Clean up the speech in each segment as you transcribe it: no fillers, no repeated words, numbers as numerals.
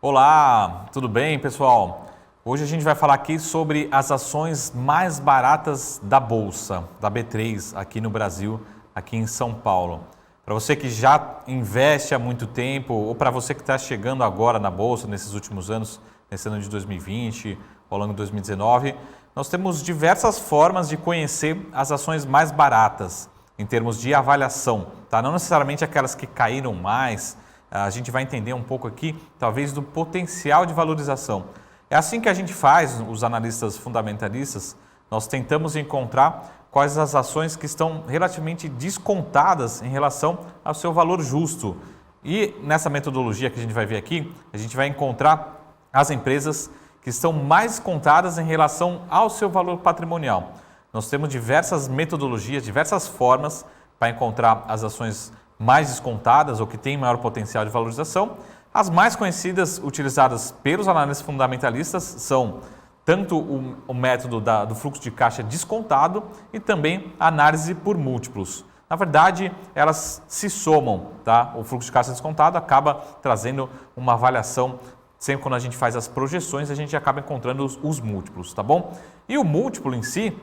Olá, tudo bem, pessoal? Hoje a gente vai falar aqui sobre as ações mais baratas da Bolsa, da B3, aqui no Brasil, aqui em São Paulo. Para você que já investe há muito tempo ou para você que está chegando agora na Bolsa, nesses últimos anos, nesse ano de 2020, ao longo de 2019, nós temos diversas formas de conhecer as ações mais baratas em termos de avaliação, tá? Não necessariamente aquelas que caíram mais. A gente vai entender um pouco aqui, talvez, do potencial de valorização. É assim que a gente faz, os analistas fundamentalistas, nós tentamos encontrar quais as ações que estão relativamente descontadas em relação ao seu valor justo. E nessa metodologia que a gente vai ver aqui, a gente vai encontrar as empresas que estão mais contadas em relação ao seu valor patrimonial. Nós temos diversas metodologias, diversas formas para encontrar as ações mais descontadas ou que têm maior potencial de valorização. As mais conhecidas utilizadas pelos analistas fundamentalistas são tanto o método do fluxo de caixa descontado e também a análise por múltiplos. Na verdade, elas se somam, tá? O fluxo de caixa descontado acaba trazendo uma avaliação, sempre quando a gente faz as projeções, a gente acaba encontrando os múltiplos, tá bom? E o múltiplo em si,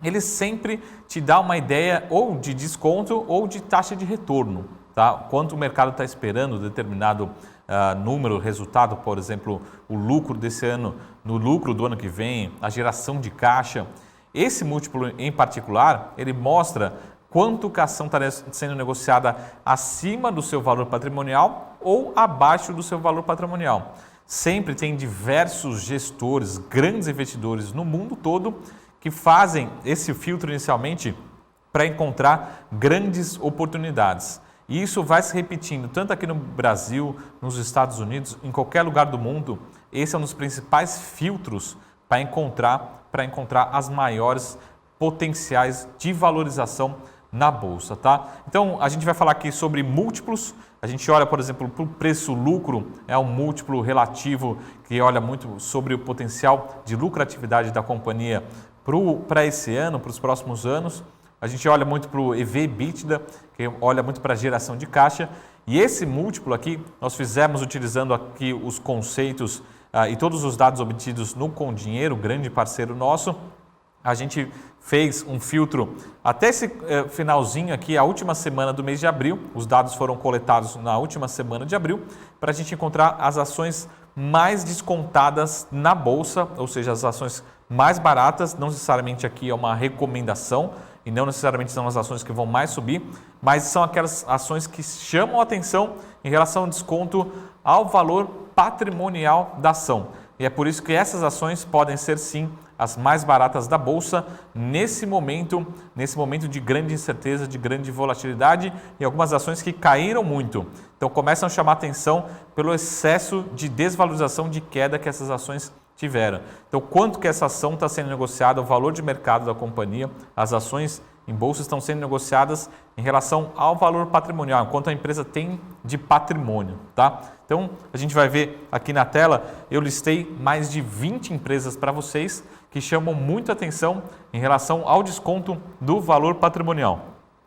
ele sempre te dá uma ideia ou de desconto ou de taxa de retorno, tá? Quanto o mercado está esperando determinado número, resultado, por exemplo, o lucro desse ano, no lucro do ano que vem, a geração de caixa. Esse múltiplo em particular, ele mostra quanto que a ação está sendo negociada acima do seu valor patrimonial ou abaixo do seu valor patrimonial. Sempre tem diversos gestores, grandes investidores no mundo todo que fazem esse filtro inicialmente para encontrar grandes oportunidades. E isso vai se repetindo tanto aqui no Brasil, nos Estados Unidos, em qualquer lugar do mundo. Esse é um dos principais filtros para encontrar as maiores potenciais de valorização na Bolsa, tá? Então, a gente vai falar aqui sobre múltiplos. A gente olha, por exemplo, para o preço-lucro, é um múltiplo relativo que olha muito sobre o potencial de lucratividade da companhia para esse ano, para os próximos anos. A gente olha muito para o EV/EBITDA, que olha muito para a geração de caixa. E esse múltiplo aqui, nós fizemos utilizando aqui os conceitos e todos os dados obtidos no ComDinheiro, grande parceiro nosso. A gente fez um filtro até esse finalzinho aqui, a última semana do mês de abril. Os dados foram coletados na última semana de abril, para a gente encontrar as ações mais descontadas na Bolsa, ou seja, as ações mais baratas. Não necessariamente aqui é uma recomendação e não necessariamente são as ações que vão mais subir, mas são aquelas ações que chamam a atenção em relação ao desconto ao valor patrimonial da ação. E é por isso que essas ações podem ser, sim, as mais baratas da Bolsa nesse momento de grande incerteza, de grande volatilidade e algumas ações que caíram muito. Então começam a chamar atenção pelo excesso de desvalorização, de queda que essas ações tiveram. Então quanto que essa ação está sendo negociada, o valor de mercado da companhia, as ações em bolsa estão sendo negociadas em relação ao valor patrimonial, quanto a empresa tem de patrimônio, tá? Então, a gente vai ver aqui na tela, eu listei mais de 20 empresas para vocês que chamam muita atenção em relação ao desconto do valor patrimonial.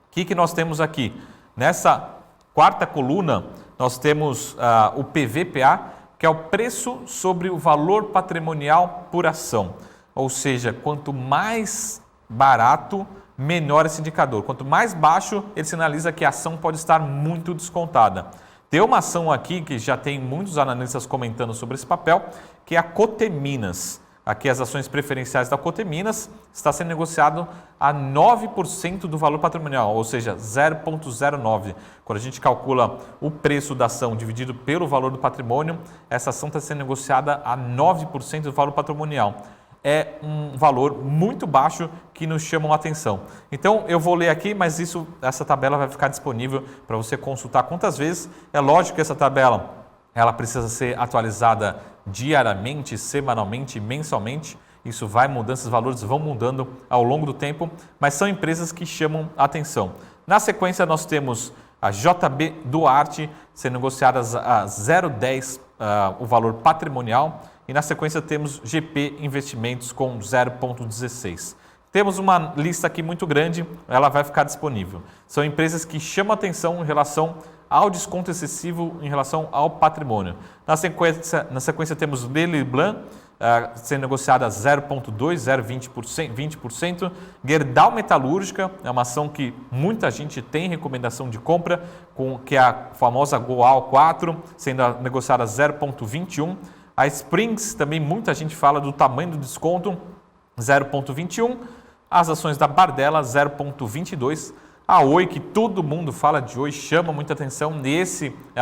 O que nós temos aqui? Nessa quarta coluna, nós temos o PVPA, que é o preço sobre o valor patrimonial por ação. Ou seja, quanto mais barato, menor esse indicador. Quanto mais baixo, ele sinaliza que a ação pode estar muito descontada. Tem uma ação aqui que já tem muitos analistas comentando sobre esse papel, que é a Coteminas. Aqui as ações preferenciais da Coteminas está sendo negociado a 9% do valor patrimonial, ou seja, 0,09. Quando a gente calcula o preço da ação dividido pelo valor do patrimônio, essa ação está sendo negociada a 9% do valor patrimonial. É um valor muito baixo que nos chama a atenção. Então eu vou ler aqui, mas essa tabela vai ficar disponível para você consultar quantas vezes. É lógico que essa tabela ela precisa ser atualizada diariamente, semanalmente, mensalmente. Isso vai mudando, esses valores vão mudando ao longo do tempo, mas são empresas que chamam a atenção. Na sequência nós temos a JB Duarte sendo negociadas a 0,10 o valor patrimonial. E na sequência temos GP Investimentos com 0,16. Temos uma lista aqui muito grande, ela vai ficar disponível. São empresas que chamam atenção em relação ao desconto excessivo em relação ao patrimônio. Na sequência temos Lely Blanc, sendo negociada a 0,2%, 0,20%. Gerdau Metalúrgica, é uma ação que muita gente tem recomendação de compra, que é a famosa Goal 4, sendo negociada a 0,21%. A Springs, também muita gente fala do tamanho do desconto, 0,21%. As ações da Bardella, 0,22%. A Oi, que todo mundo fala de Oi, chama muita atenção. Esse é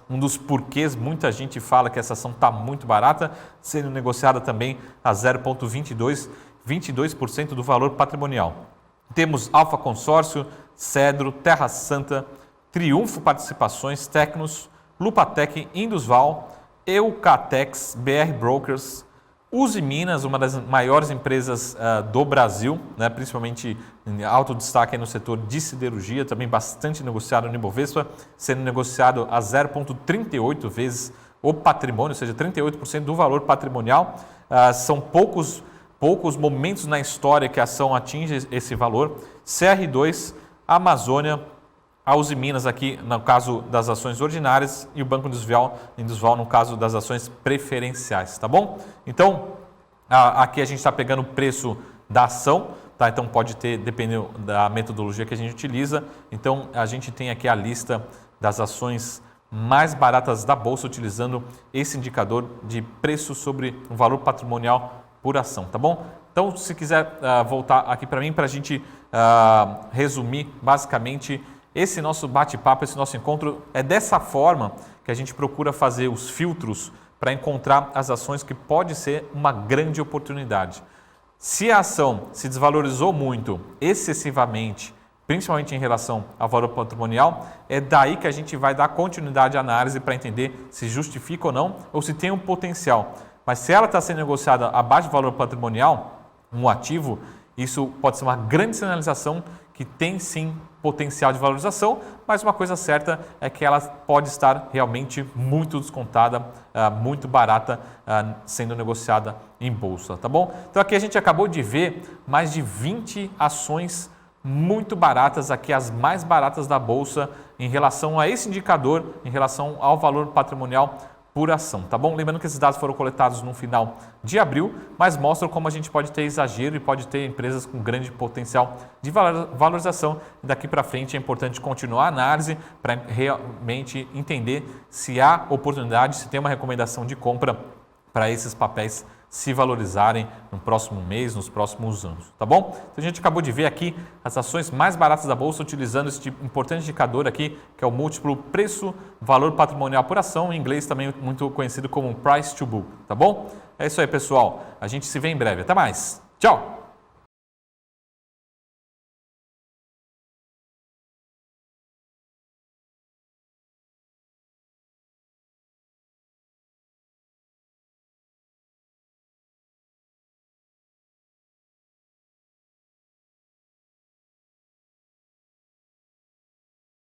um dos porquês, muita gente fala que essa ação está muito barata, sendo negociada também a 0,22%, 22% do valor patrimonial. Temos Alfa Consórcio, Cedro, Terra Santa, Triunfo Participações, Tecnos, Lupatec, Indusval, Eucatex, BR Brokers, Uzi Minas, uma das maiores empresas do Brasil, né, principalmente em alto destaque no setor de siderurgia, também bastante negociado no Ibovespa, sendo negociado a 0,38 vezes o patrimônio, ou seja, 38% do valor patrimonial. São poucos momentos na história que a ação atinge esse valor. CR2, Amazônia, a Uzi Minas aqui no caso das ações ordinárias e o Banco Indusval no caso das ações preferenciais, tá bom? Então, aqui a gente está pegando o preço da ação, tá? Então pode ter, dependendo da metodologia que a gente utiliza. Então a gente tem aqui a lista das ações mais baratas da Bolsa utilizando esse indicador de preço sobre o valor patrimonial por ação, tá bom? Então se quiser voltar aqui para mim para a gente resumir basicamente esse nosso bate-papo, esse nosso encontro, é dessa forma que a gente procura fazer os filtros para encontrar as ações que pode ser uma grande oportunidade. Se a ação se desvalorizou muito, excessivamente, principalmente em relação ao valor patrimonial, é daí que a gente vai dar continuidade à análise para entender se justifica ou se tem um potencial. Mas se ela está sendo negociada abaixo do valor patrimonial, um ativo, isso pode ser uma grande sinalização que tem sim potencial de valorização, mas uma coisa certa é que ela pode estar realmente muito descontada, muito barata, sendo negociada em bolsa, tá bom? Então aqui a gente acabou de ver mais de 20 ações muito baratas, aqui as mais baratas da bolsa em relação a esse indicador, em relação ao valor patrimonial por ação, tá bom? Lembrando que esses dados foram coletados no final de abril, mas mostram como a gente pode ter exagero e pode ter empresas com grande potencial de valorização. Daqui para frente é importante continuar a análise para realmente entender se há oportunidade, se tem uma recomendação de compra para esses papéis se valorizarem no próximo mês, nos próximos anos, tá bom? Então a gente acabou de ver aqui as ações mais baratas da bolsa utilizando esse importante indicador aqui, que é o múltiplo preço-valor patrimonial por ação, em inglês também muito conhecido como Price to Book, tá bom? É isso aí, pessoal. A gente se vê em breve. Até mais. Tchau!